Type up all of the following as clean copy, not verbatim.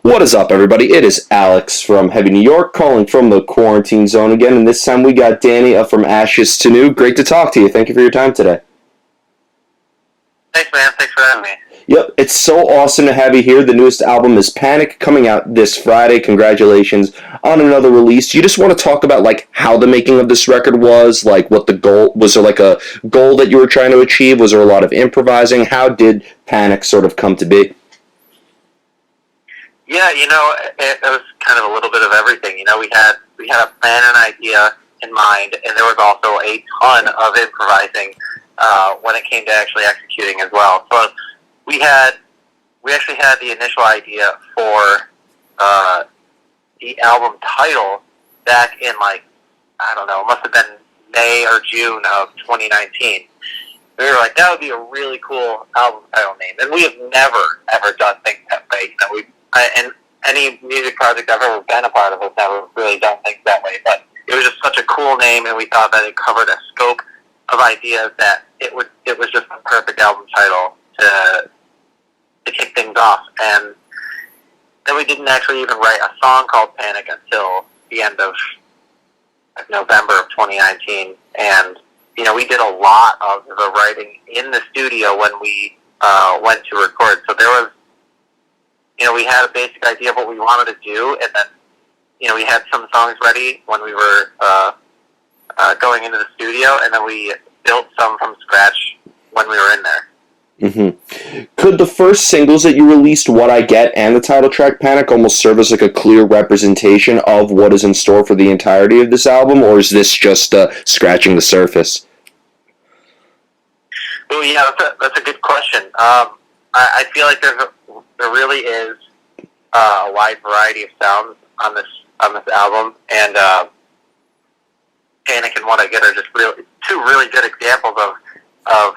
What is up, everybody? It is Alex from Heavy New York, calling from the quarantine zone again, and this time we got Danny from Ashes to New. Great to talk to you. Thank you for your time today. Thanks, man. Thanks for having me. Yep, it's so awesome to have you here. The newest album is Panic, coming out this Friday. Congratulations on another release. Do you just want to talk about how the making of this record was, what the goal was? There a goal that you were trying to achieve? Was there a lot of improvising? How did Panic sort of come to be? Yeah, it was kind of a little bit of everything. We had a plan and idea in mind, and there was also a ton of improvising when it came to actually executing as well. So we actually had the initial idea for the album title back in I don't know, it must have been May or June of 2019. We were like, that would be a really cool album title name, and we have never ever done things that way. And any music project I've ever been a part of has never really done things that way. But it was just such a cool name, and we thought that it covered a scope of ideas that it was just the perfect album title to kick things off. And then we didn't actually even write a song called Panic until the end of November of 2019. And we did a lot of the writing in the studio when we went to record. So there was, we had a basic idea of what we wanted to do, and then, we had some songs ready when we were going into the studio, and then we built some from scratch when we were in there. Mm-hmm. Could the first singles that you released, What I Get and the title track Panic, almost serve as a clear representation of what is in store for the entirety of this album, or is this just scratching the surface? Oh, yeah, that's a good question. I feel like there really is a wide variety of sounds on this album, and Panic and What I Get are just two really good examples of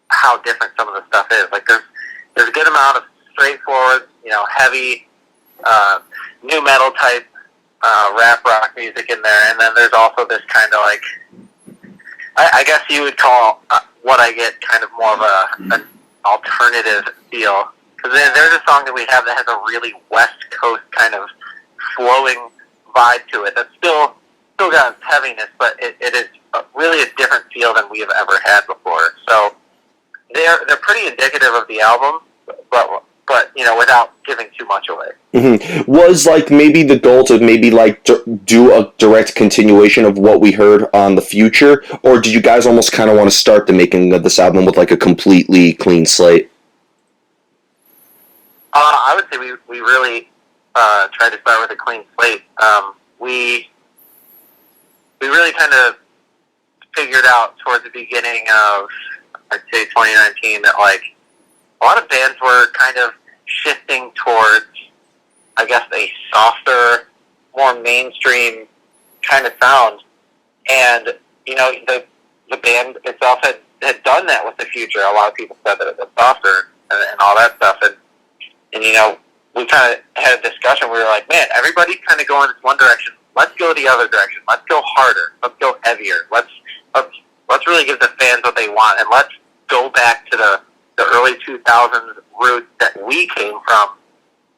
how different some of the stuff is. There's a good amount of straightforward, heavy new metal type rap rock music in there, and then there's also this kind of I guess you would call What I Get kind of more of an alternative feel. Because there's a song that we have that has a really West Coast kind of flowing vibe to it. That's still got its heaviness, but it is really a different feel than we have ever had before. So they're pretty indicative of the album, but without giving too much away. Mm-hmm. Was maybe the goal to do a direct continuation of what we heard on The Future, or did you guys almost kind of want to start the making of this album with a completely clean slate? I would say we really tried to start with a clean slate. We really kind of figured out towards the beginning of, I'd say, 2019 that a lot of bands were kind of shifting towards, I guess, a softer, more mainstream kind of sound. And, the band itself had done that with The Future. A lot of people said that it was softer and all that stuff. And we kind of had a discussion. We were like, man, everybody's kind of going in one direction. Let's go the other direction. Let's go harder. Let's go heavier. Let's really give the fans what they want, and let's go back to the early 2000s roots that we came from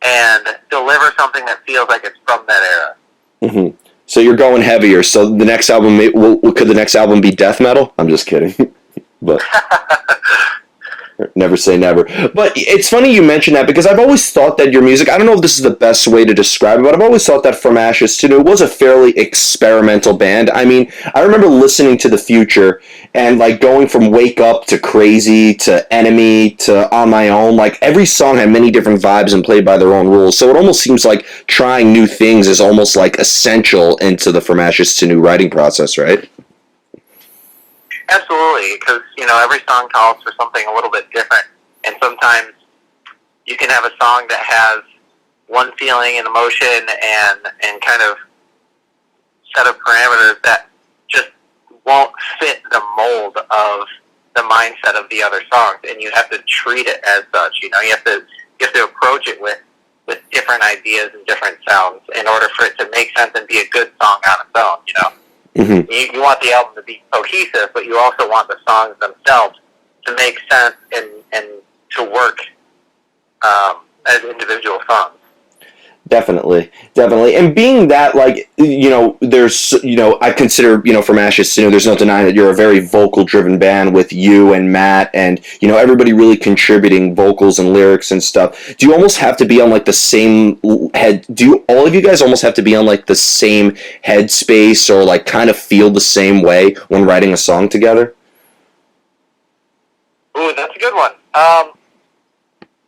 and deliver something that feels like it's from that era. Mm-hmm. So you're going heavier. So the next album, could the next album be death metal? I'm just kidding. But never say never. But it's funny you mention that, because I've always thought that your music, I don't know if this is the best way to describe it, but I've always thought that From Ashes to New was a fairly experimental band. I mean, I remember listening to The Future and going from Wake Up to Crazy to Enemy to On My Own. Every song had many different vibes and played by their own rules. So it almost seems like trying new things is almost essential into the From Ashes to New writing process, right? Absolutely, because, every song calls for something a little bit different, and sometimes you can have a song that has one feeling and emotion and kind of set of parameters that just won't fit the mold of the mindset of the other songs, and you have to treat it as such. You have to approach it with different ideas and different sounds in order for it to make sense and be a good song on its own. Mm-hmm. You want the album to be cohesive, but you also want the songs themselves to make sense and to work as individual songs. Definitely, definitely, and being that, like, there's, I consider, from Ashes to New, there's no denying that you're a very vocal-driven band with you and Matt, and everybody really contributing vocals and lyrics and stuff. Do you almost have to be on like the same head? Do you all of you guys almost have to be on like the same headspace, or like kind of feel the same way when writing a song together? Ooh, that's a good one.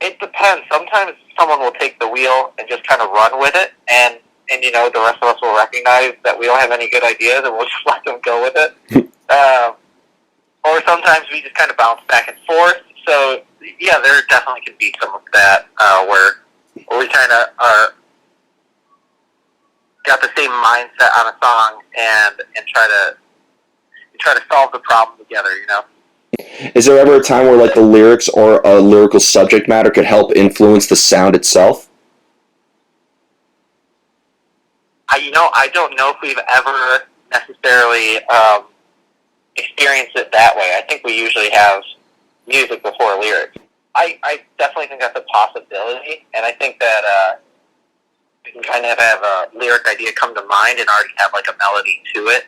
It depends. Sometimes someone will take the wheel and just kind of run with it, and the rest of us will recognize that we don't have any good ideas, and we'll just let them go with it. Or sometimes we just kind of bounce back and forth. So yeah, there definitely can be some of that where we kind of are got the same mindset on a song and try to solve the problem together. Is there ever a time where like the lyrics or a lyrical subject matter could help influence the sound itself? I don't know if we've ever necessarily experienced it that way. I think we usually have music before lyrics. I definitely think that's a possibility, and I think that you can kind of have a lyric idea come to mind and already have like a melody to it.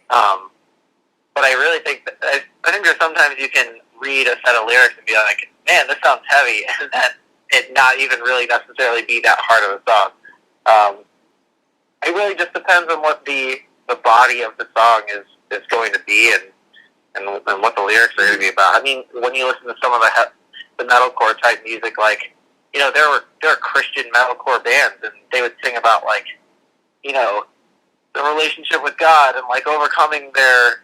But I really think that I think there's sometimes you can read a set of lyrics and be like, man, this sounds heavy, and then it not even really necessarily be that hard of a song. It really just depends on what the body of the song is going to be, and what the lyrics are going to be about. I mean, when you listen to some of the metalcore type music, like there were Christian metalcore bands, and they would sing about like the relationship with God and like overcoming their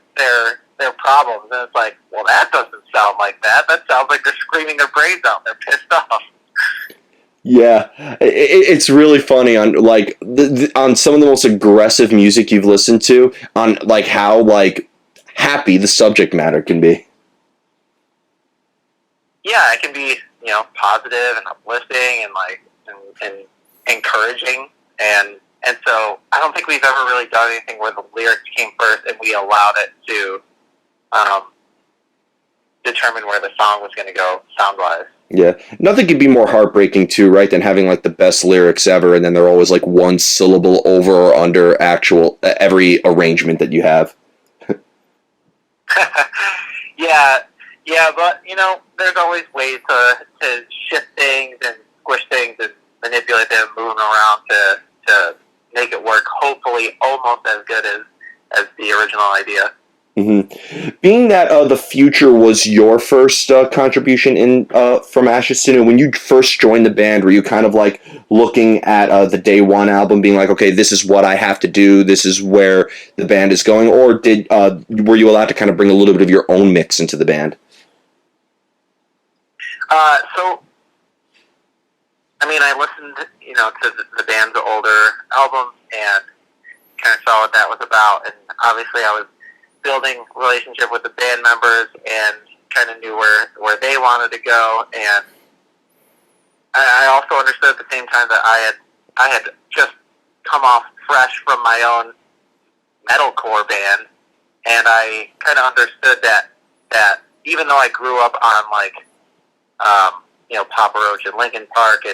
problems, and it's like, well, that doesn't sound like that. That sounds like they're screaming their brains out. They're pissed off. Yeah, it's really funny on like on some of the most aggressive music you've listened to, on like how like happy the subject matter can be. Yeah, it can be positive and uplifting and like and encouraging, and so I don't think we've ever really done anything where the lyrics came first and we allowed it to um, determine where the song was going to go sound wise. Yeah, nothing could be more heartbreaking too, right? Than having like the best lyrics ever, and then they're always like one syllable over or under actual every arrangement that you have. Yeah, yeah, but there's always ways to shift things and squish things and manipulate them, move them around to make it work. Hopefully, almost as good as the original idea. Mm-hmm. Being that the future was your first contribution in from Ashes to New, when you first joined the band, were you kind of like looking at the Day One album, being like, okay, this is what I have to do, this is where the band is going, or were you allowed to kind of bring a little bit of your own mix into the band? So, I mean, I listened, to the band's older albums and kind of saw what that was about, and obviously I was building relationship with the band members and kind of knew where they wanted to go, and I also understood at the same time that I had just come off fresh from my own metalcore band, and I kind of understood that even though I grew up on like Papa Roach and Linkin Park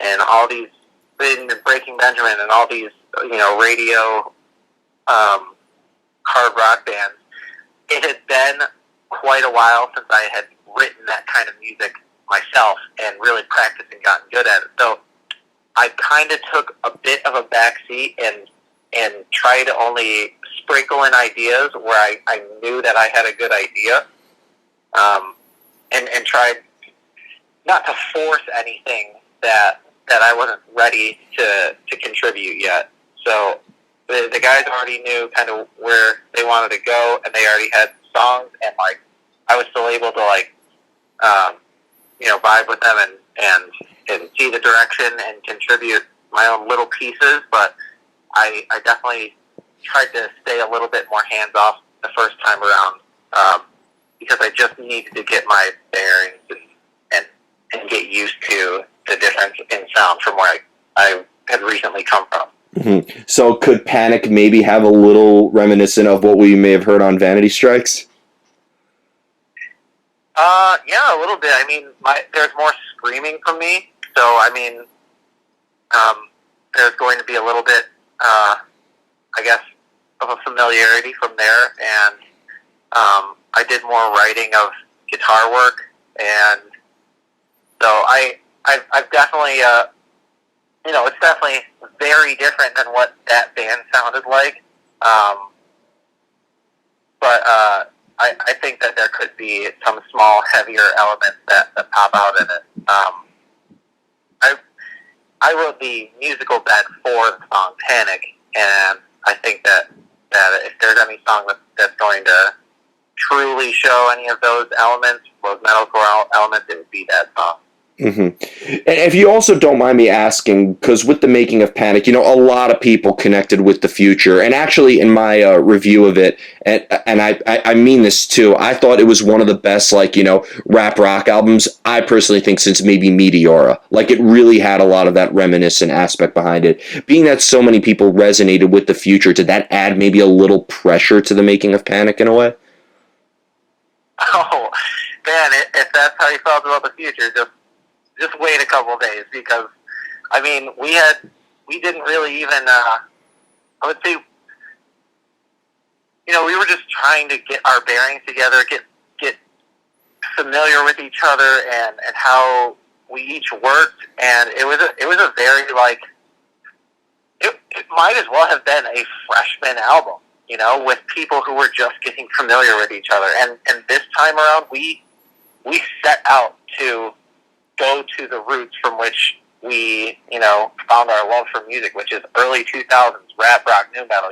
and all these Breaking Benjamin and all these radio hard rock bands, it had been quite a while since I had written that kind of music myself and really practiced and gotten good at it. So I kind of took a bit of a backseat and tried to only sprinkle in ideas where I knew that I had a good idea, and tried not to force anything that I wasn't ready to contribute yet. So the guys already knew kind of where they wanted to go, and they already had songs, and like I was still able to like vibe with them and see the direction and contribute my own little pieces. But I definitely tried to stay a little bit more hands off the first time around, because I just needed to get my bearings and get used to the difference in sound from where I had recently come from. Mm-hmm. So could Panic maybe have a little reminiscent of what we may have heard on Vanity Strikes? Yeah, a little bit. I mean, there's more screaming from me, so I mean, there's going to be a little bit, I guess, of a familiarity from there, and I did more writing of guitar work, and so I've definitely, it's definitely very different than what that band sounded like, but I think that there could be some small, heavier elements that pop out in it. I wrote the musical bed for the song Panic, and I think that if there's any song that's going to truly show any of those elements, those metalcore elements, it would be that song. Mm-hmm. And if you also don't mind me asking, because with the making of Panic, a lot of people connected with the Future, and actually in my review of it, and I mean this too, I thought it was one of the best, rap rock albums, I personally think, since maybe Meteora. Like, it really had a lot of that reminiscent aspect behind it. Being that so many people resonated with the Future, did that add maybe a little pressure to the making of Panic in a way? Oh, man, if that's how you felt about the Future, just wait a couple of days, because I mean we didn't really even I would say, we were just trying to get our bearings together, get familiar with each other and how we each worked, and it was a very it might as well have been a freshman album, with people who were just getting familiar with each other, and this time around we set out to go to the roots from which we, found our love for music, which is early 2000s rap, rock, new metal.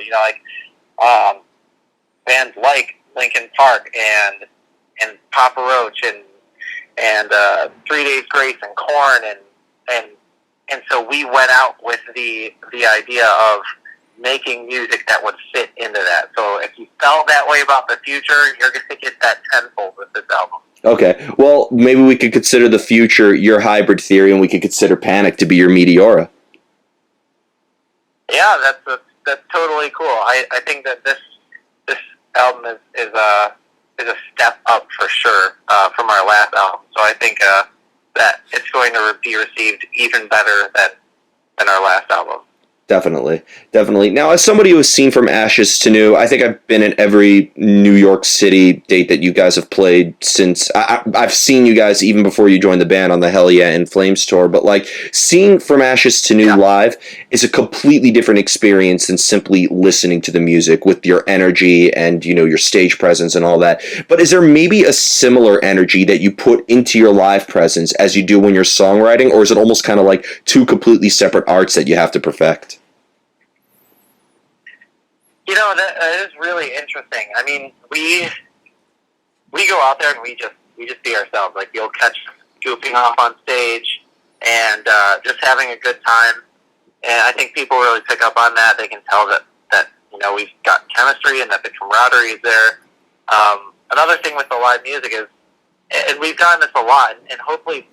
Bands like Linkin Park and Papa Roach and 3 Days Grace and Korn, and so we went out with the idea of making music that would fit into that. So if you felt that way about the Future, you're going to get that tenfold with this album. Okay, well, maybe we could consider the Future your Hybrid Theory, and we could consider Panic to be your Meteora. Yeah, that's totally cool. I think that this album is a step up for sure from our last album. So I think that it's going to be received even better than our last album. Definitely. Now, as somebody who has seen From Ashes to New, I think I've been at every New York City date that you guys have played since. I've seen you guys even before you joined the band on the Hell Yeah In Flames tour, but seeing From Ashes to New live is a completely different experience than simply listening to the music with your energy and, your stage presence and all that. But is there maybe a similar energy that you put into your live presence as you do when you're songwriting, or is it almost kind of like two completely separate arts that you have to perfect? That is really interesting. I mean, we go out there and we just be ourselves. Like, you'll catch us goofing off on stage and just having a good time. And I think people really pick up on that. They can tell that we've got chemistry and that the camaraderie is there. Another thing with the live music is, and we've gotten this a lot, and hopefully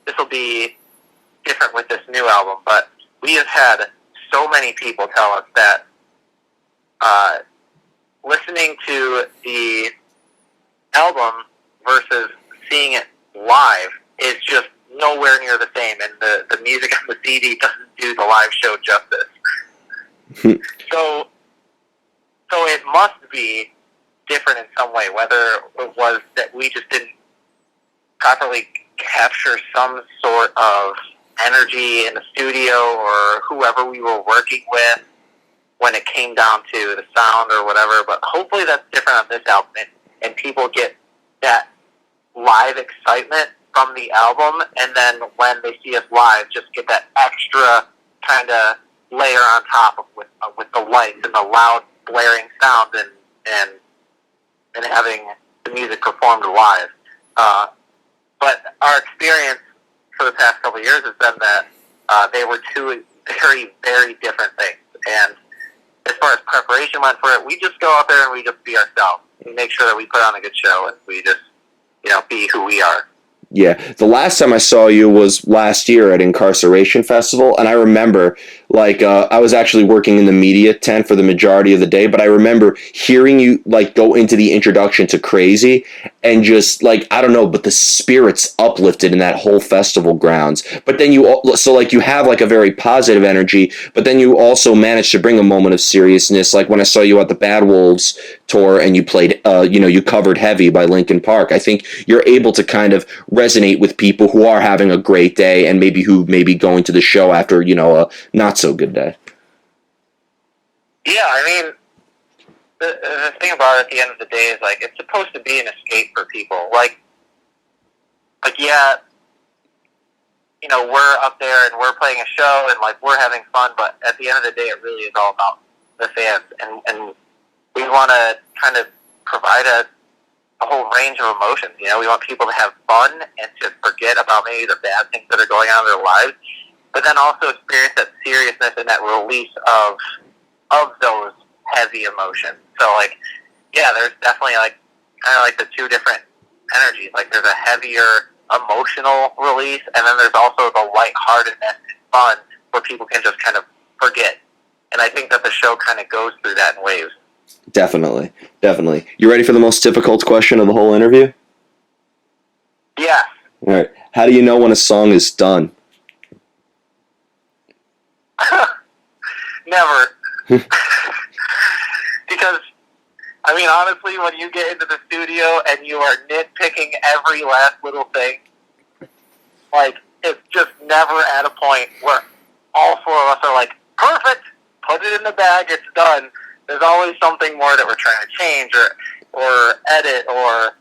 this will be different with this new album, but we have had so many people tell us that listening to the album versus seeing it live is just nowhere near the same, and the music on the CD doesn't do the live show justice. So it must be different in some way, whether it was that we just didn't properly capture some sort of energy in the studio or whoever we were working with when it came down to the sound or whatever, but hopefully that's different on this album, and people get that live excitement from the album, and then when they see us live, just get that extra kind of layer on top of with the lights and the loud blaring sound and having the music performed live. But our experience for the past couple of years has been that they were two very, very different things, and as far as preparation went for it, we just go out there and we just be ourselves. We make sure that we put on a good show, and we just, be who we are. Yeah, the last time I saw you was last year at Incarceration Festival, and I remember, like, I was actually working in the media tent for the majority of the day, but I remember hearing you, like, go into the introduction to Crazy, and just, like, I don't know, but the spirits uplifted in that whole festival grounds. But then so, like, you have, like, a very positive energy, but then you also manage to bring a moment of seriousness, like when I saw you at the Bad Wolves tour and you played, you covered Heavy by Linkin Park. I think you're able to kind of resonate with people who are having a great day and maybe who may be going to the show after, a not so good day. Yeah, I mean, the thing about it at the end of the day is, like, it's supposed to be an escape for people. Yeah, we're up there and we're playing a show and, like, we're having fun, but at the end of the day, it really is all about the fans. And we want to kind of provide a whole range of emotions. We want people to have fun and to forget about maybe the bad things that are going on in their lives, but then also experience that seriousness and that release of those heavy emotions. So, like, yeah, there's definitely, like, kind of like the two different energies. Like, there's a heavier emotional release, and then there's also the lightheartedness and fun where people can just kind of forget. And I think that the show kind of goes through that in waves. Definitely. Definitely. You ready for the most difficult question of the whole interview? Yeah. All right. How do you know when a song is done? Never. Because, I mean, honestly, when you get into the studio and you are nitpicking every last little thing, like, it's just never at a point where all four of us are like, perfect, put it in the bag, it's done. There's always something more that we're trying to change or edit or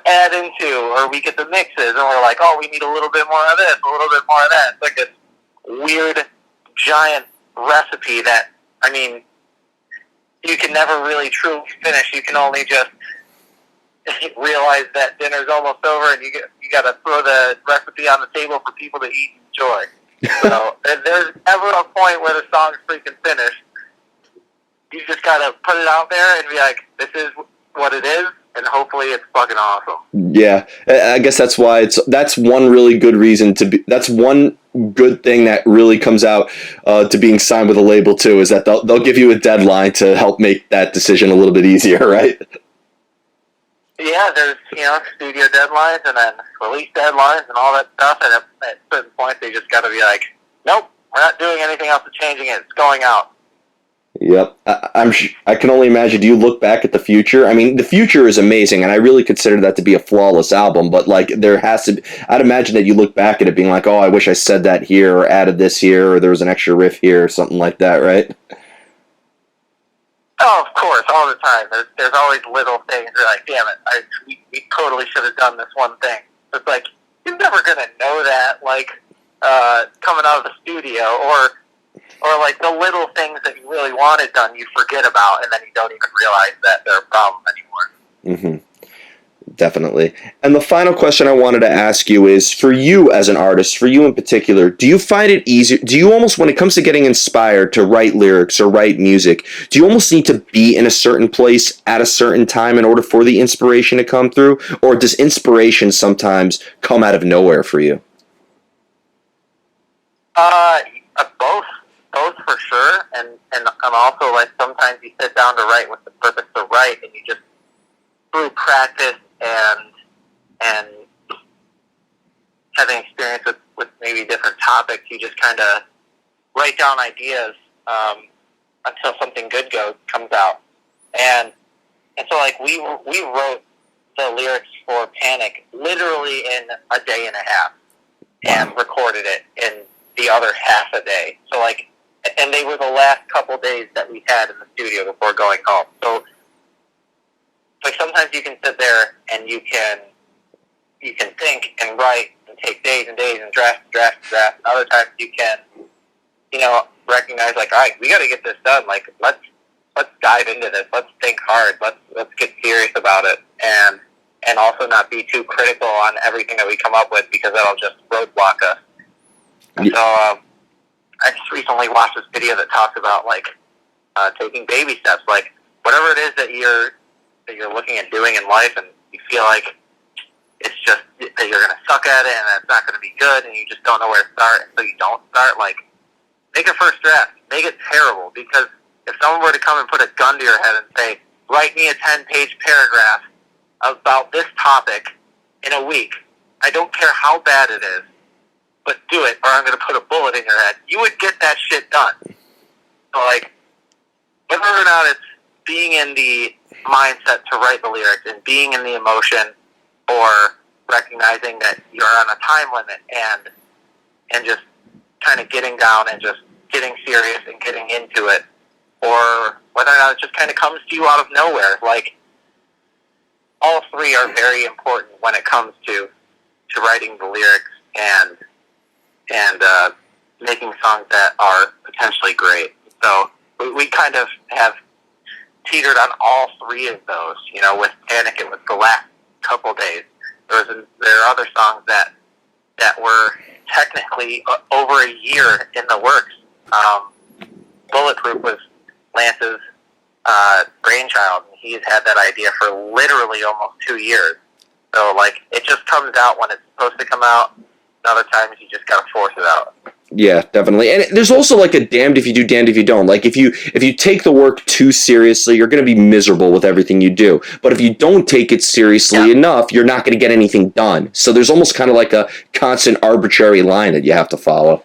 add into, or we get the mixes and we're like, oh, we need a little bit more of this, a little bit more of that. It's like this weird, giant recipe that, I mean, you can never really truly finish. You can only just realize that dinner's almost over and you got to throw the recipe on the table for people to eat and enjoy. So there's never a point where the song's freaking finished. You just got to put it out there and be like, this is what it is, and hopefully it's fucking awesome. Yeah, I guess that's why that's one really good reason that's one good thing that really comes out to being signed with a label too, is that they'll give you a deadline to help make that decision a little bit easier, right? Yeah, there's, studio deadlines and then release deadlines and all that stuff, and at certain points they just got to be like, nope, we're not doing anything else to changing it. It's going out. Yep, I can only imagine. Do you look back at the future? I mean, the future is amazing, and I really consider that to be a flawless album. But, like, there has to be, I'd imagine that you look back at it being like, oh, I wish I said that here or added this here or there was an extra riff here or something like that, right? Oh, of course, all the time. There's always little things. You're like, damn it, we totally should have done this one thing. It's like, you're never gonna know that, like, coming out of the studio, or like the little things that you really wanted done, you forget about, and then you don't even realize that they're a problem anymore. Mm-hmm. Definitely. And the final question I wanted to ask you is, for you as an artist, for you in particular, do you find it easier? Do you almost, when it comes to getting inspired to write lyrics or write music, do you almost need to be in a certain place at a certain time in order for the inspiration to come through? Or does inspiration sometimes come out of nowhere for you? Both for sure, and also, like, sometimes you sit down to write with the purpose to write, and you just, through practice and having experience with maybe different topics, you just kind of write down ideas until something good comes out, and so, like, we wrote the lyrics for Panic literally in a day and a half, and recorded it in the other half a day. So, like, and they were the last couple days that we had in the studio before going home. So, like, sometimes you can sit there and you can think and write and take days and days and draft. And other times you can, recognize, like, all right, we got to get this done. Like, let's dive into this. Let's think hard. Let's get serious about it, and also not be too critical on everything that we come up with, because that'll just roadblock us. And so, I just recently watched this video that talks about, like, taking baby steps. Like, whatever it is that you're looking at doing in life, and you feel like it's just that you're going to suck at it and it's not going to be good and you just don't know where to start, and so you don't start, like, make a first draft. Make it terrible, because if someone were to come and put a gun to your head and say, write me a 10-page paragraph about this topic in a week, I don't care how bad it is, but do it or I'm going to put a bullet in your head, you would get that shit done. So, like, whether or not it's being in the mindset to write the lyrics and being in the emotion, or recognizing that you're on a time limit and just kind of getting down and just getting serious and getting into it, or whether or not it just kind of comes to you out of nowhere. Like, all three are very important when it comes to writing the lyrics and making songs that are potentially great. So we kind of have teetered on all three of those. You know, with Panic, it was the last couple days. There are other songs that were technically over a year in the works. Bulletproof was Lance's brainchild, and he's had that idea for literally almost 2 years. So, like, it just comes out when it's supposed to come out. Other times you just gotta force it out. Yeah, definitely. And there's also like a damned if you do, damned if you don't. Like, if you take the work too seriously, you're going to be miserable with everything you do. But if you don't take it seriously enough, you're not going to get anything done. So there's almost kind of like a constant arbitrary line that you have to follow.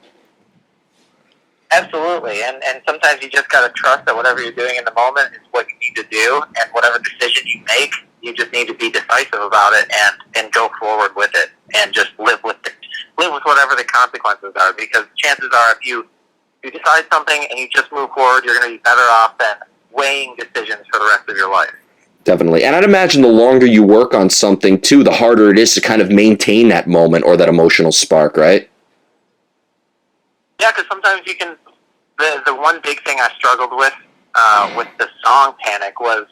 Absolutely. And sometimes you just gotta trust that whatever you're doing in the moment is what you need to do, and whatever decision you make, you just need to be decisive about it and go forward with it, and just live with whatever the consequences are, because chances are if you decide something and you just move forward, you're going to be better off than weighing decisions for the rest of your life. Definitely. And I'd imagine the longer you work on something, too, the harder it is to kind of maintain that moment or that emotional spark, right? Yeah, because sometimes you can... The one big thing I struggled with the song Panic was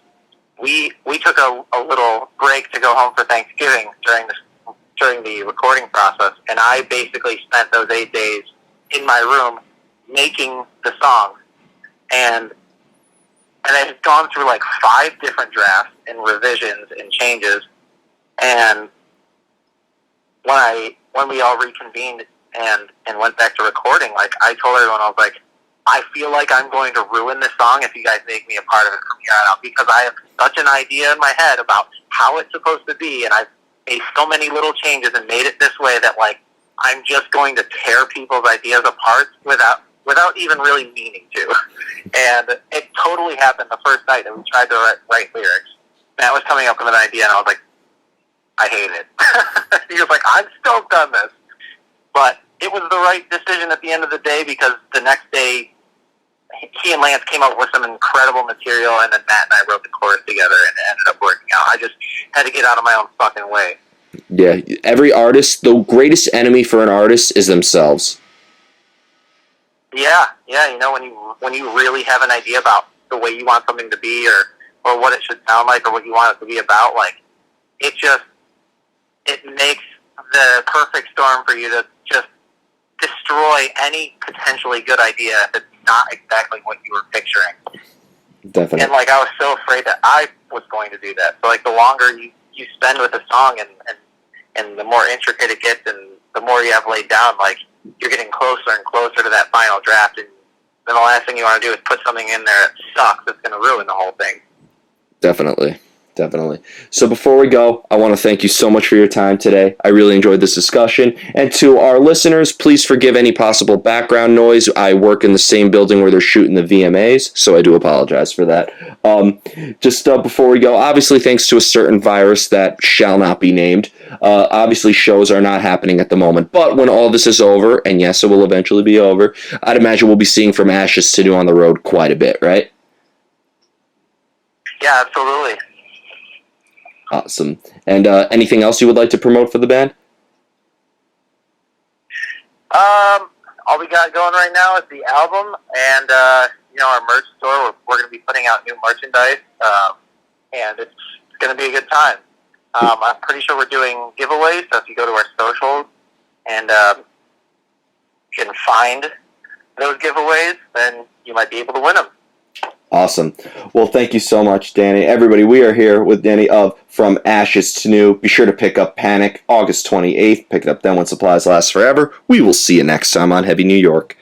we took a little break to go home for Thanksgiving during the recording process, and I basically spent those 8 days in my room making the song, and I had gone through like 5 different drafts and revisions and changes, and when we all reconvened and went back to recording, like, I told everyone, I was like, I feel like I'm going to ruin this song if you guys make me a part of it from here on out, because I have such an idea in my head about how it's supposed to be, and I've made so many little changes and made it this way that, like, I'm just going to tear people's ideas apart without even really meaning to. And it totally happened the first night that we tried to write lyrics. Matt was coming up with an idea, and I was like, I hate it. He was like, I'm stoked on this. But it was the right decision at the end of the day, because the next day, he and Lance came up with some incredible material, and then Matt and I wrote the chorus together, and it ended up working out. I just had to get out of my own fucking way. Yeah, every artist, the greatest enemy for an artist is themselves. Yeah, you know, when you really have an idea about the way you want something to be, or what it should sound like, or what you want it to be about, like, it makes the perfect storm for you to just destroy any potentially good idea if it's not exactly what you were picturing. Definitely. And, like, I was so afraid that I was going to do that. So, like, the longer you spend with a song and the more intricate it gets and the more you have laid down, like, you're getting closer and closer to that final draft, and then the last thing you want to do is put something in there that sucks that's going to ruin the whole thing. Definitely. So before we go, I want to thank you so much for your time today. I really enjoyed this discussion. And to our listeners, please forgive any possible background noise. I work in the same building where they're shooting the VMAs, so I do apologize for that. Before we go, obviously thanks to a certain virus that shall not be named, obviously shows are not happening at the moment. But when all this is over, and yes, it will eventually be over, I'd imagine we'll be seeing From Ashes to New on the road quite a bit, right? Yeah, absolutely. Awesome. And anything else you would like to promote for the band? All we got going right now is the album and our merch store. We're going to be putting out new merchandise, and it's going to be a good time. I'm pretty sure we're doing giveaways, so if you go to our socials and can find those giveaways, then you might be able to win them. Awesome. Well, thank you so much, Danny. Everybody, we are here with Danny of From Ashes to New. Be sure to pick up Panic August 28th. Pick it up then when supplies last forever. We will see you next time on Heavy New York.